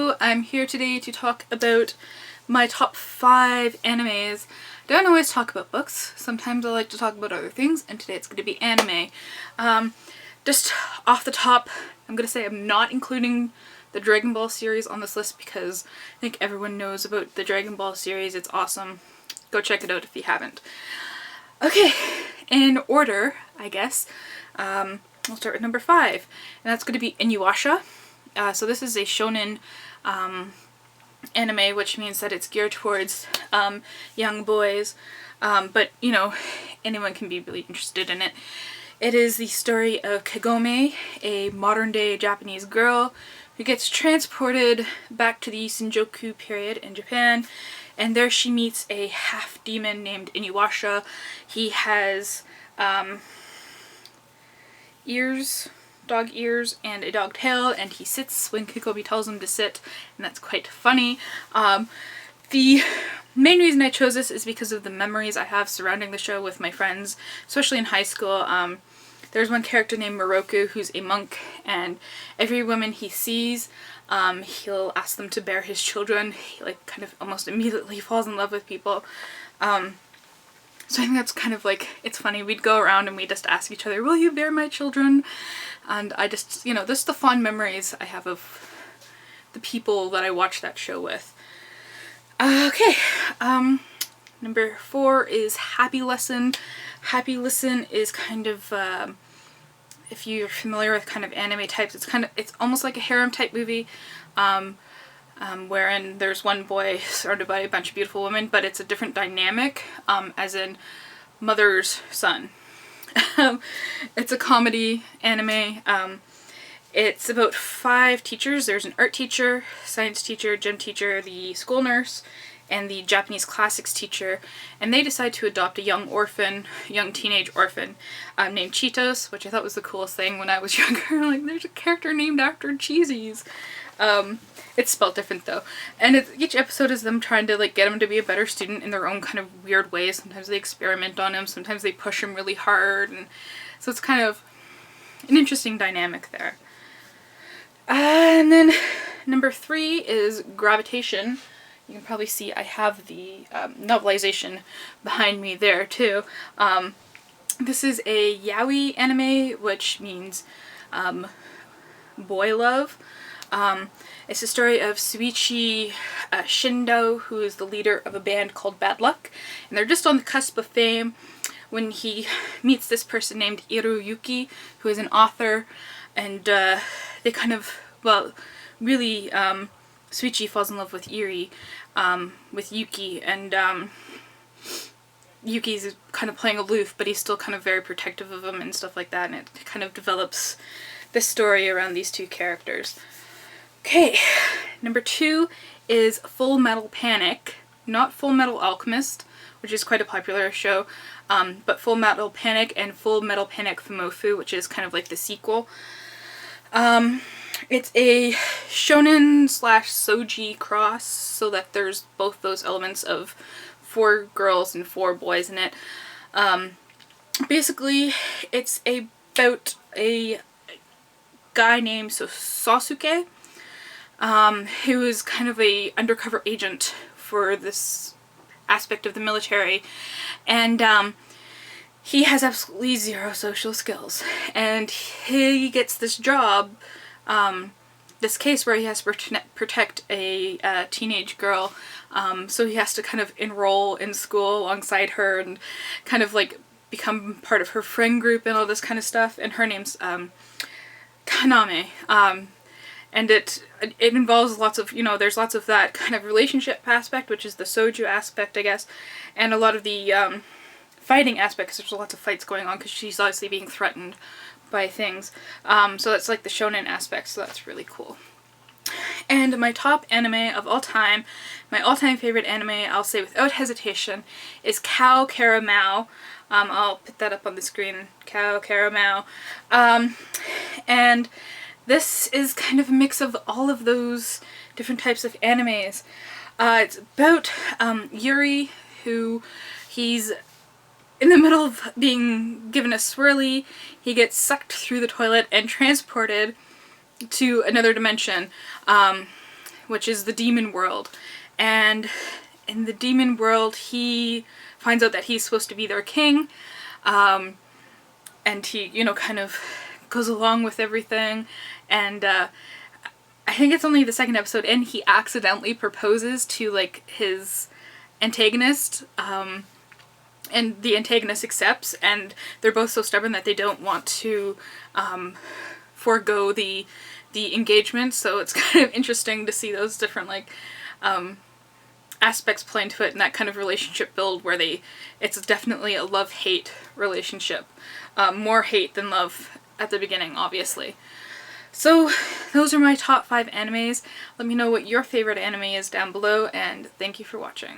Hello, I'm here today to talk about my top 5 animes. I don't always talk about books, sometimes I like to talk about other things, and today it's going to be anime. Just off the top, I'm going to say I'm not including the Dragon Ball series on this list because I think everyone knows about the Dragon Ball series. It's awesome. Go check it out if you haven't. Okay, in order, I guess, we'll start with number 5, and that's going to be Inuyasha. So this is a shonen anime, which means that it's geared towards young boys, but you know, anyone can be really interested in it. It is the story of Kagome, a modern-day Japanese girl who gets transported back to the Shinjuku period in Japan, and there she meets a half-demon named Inuyasha. He has dog ears and a dog tail, and he sits when Kagome tells him to sit, and that's quite funny. The main reason I chose this is because of the memories I have surrounding the show with my friends, especially in high school. There's one character named Moroku who's a monk, and every woman he sees, he'll ask them to bear his children. He like kind of almost immediately falls in love with people. So I think that's kind of like, it's funny, we'd go around and we just ask each other, will you bear my children? And I just, you know, this is the fond memories I have of the people that I watched that show with. Okay, number 4 is Happy Lesson. Happy Lesson is kind of, if you're familiar with kind of anime types, it's almost like a harem type movie, wherein there's one boy surrounded by a bunch of beautiful women, but it's a different dynamic, as in mother's son. It's a comedy anime. It's about 5 teachers. There's an art teacher, science teacher, gym teacher, the school nurse, and the Japanese classics teacher, and they decide to adopt a young teenage orphan named Cheetos, which I thought was the coolest thing when I was younger. Like, there's a character named after Cheesies. It's spelled different though, and each episode is them trying to like get him to be a better student in their own kind of weird ways. Sometimes they experiment on him, sometimes they push him really hard, and so it's kind of an interesting dynamic there. And then number 3 is Gravitation. You can probably see I have the novelization behind me there too. This is a yaoi anime, which means boy love. It's the story of Suichi Shindo, who is the leader of a band called Bad Luck, and they're just on the cusp of fame when he meets this person named Iruyuki, who is an author, and they kind of, well, really, Suichi falls in love with with Yuki, and Yuki's kind of playing aloof, but he's still kind of very protective of him and stuff like that, and it kind of develops this story around these 2 characters. Okay, number 2 is Full Metal Panic, not Full Metal Alchemist, which is quite a popular show, but Full Metal Panic and Full Metal Panic Fumofu, which is kind of like the sequel. It's a shonen / soji cross, so that there's both those elements of 4 girls and 4 boys in it. Basically, it's about a guy named Sasuke, who is kind of a undercover agent for this aspect of the military, and he has absolutely 0 social skills, and he gets this job, this case where he has to protect a teenage girl, so he has to kind of enroll in school alongside her and kind of like become part of her friend group and all this kind of stuff, and her name's Kaname, and it involves lots of, you know, there's lots of that kind of relationship aspect, which is the soju aspect, I guess, and a lot of the fighting aspect, because there's lots of fights going on because she's obviously being threatened by things. So that's like the shonen aspect, so that's really cool. And my top anime of all time, my all-time favorite anime, I'll say without hesitation, is Cow Caramel. I'll put that up on the screen, Cow Caramel. And this is kind of a mix of all of those different types of animes. It's about Yuri, who he's in the middle of being given a swirly. He gets sucked through the toilet and transported to another dimension, which is the demon world. And in the demon world, he finds out that he's supposed to be their king, and he, you know, kind of goes along with everything. And I think it's only the second episode, and he accidentally proposes to, like, his antagonist, and the antagonist accepts, and they're both so stubborn that they don't want to forego the engagement. So it's kind of interesting to see those different, like, aspects play into it, and that kind of relationship build where it's definitely a love-hate relationship. More hate than love at the beginning, obviously. So those are my top 5 animes. Let me know what your favorite anime is down below, and thank you for watching.